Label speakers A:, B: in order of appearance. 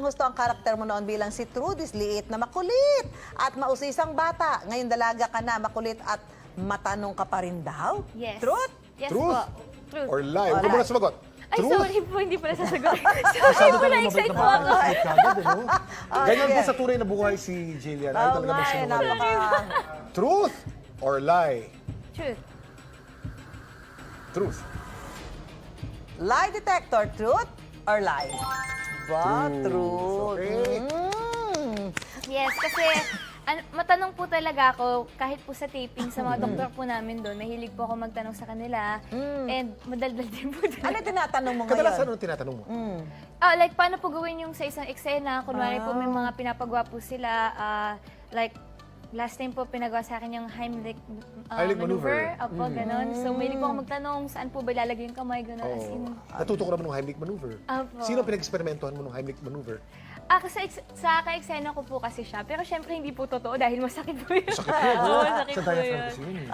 A: husto ang karakter mo noon bilang si Trudis, liit na makulit at mausisang bata. Ngayon dalaga ka na, makulit at matanong ka pa rin daw?
B: Yes.
A: Truth?
B: Yes
C: Truth?
B: po. Truth.
C: Or lie? Huwag mo na sumagot.
B: Ay,
C: Truth?
B: sorry po, hindi pala sasagot. Sorry po, na-excite po ako.
C: Ganyan
A: sige.
C: po sa tunay na buhay si Jillian. Ay,
A: Oo
C: talaga
A: nga
C: ba
A: eh,
C: sinungaling?
A: napaka...
C: Truth or lie?
B: Truth.
C: Truth.
A: Lie detector, truth or lie? Ba,
C: Truth.
A: truth.
C: Okay.
B: Yes, kasi matanong po talaga ako, kahit po sa taping sa mga doktor po namin doon, mahilig po ako magtanong sa kanila. And madaldal din po
A: Ano
B: talaga.
A: yung tinatanong mo ngayon?
C: Kadalasan ano tinatanong mo?
B: Like, paano po gawin yung sa isang eksena? Kunwari po may mga pinapagawa po sila. Like, last time po pinagawa sa akin yung Heimlich
C: Heimlich maneuver.
B: Opo, ganon. So, mahilig po ako magtanong, saan po ba ilalagay yung kamay, ganon. As in,
C: Natuto ko naman ng Heimlich maneuver.
B: Opo.
C: Sino pinag-experimentuhan mo ng Heimlich maneuver?
B: kasi sa ka-eksena ko po kasi siya. Pero syempre hindi po totoo dahil masakit po yun.
C: Sakit yun, no?
B: Oo, masakit
C: Sa
B: po
C: diaphragm
B: yun.
C: kasi yun.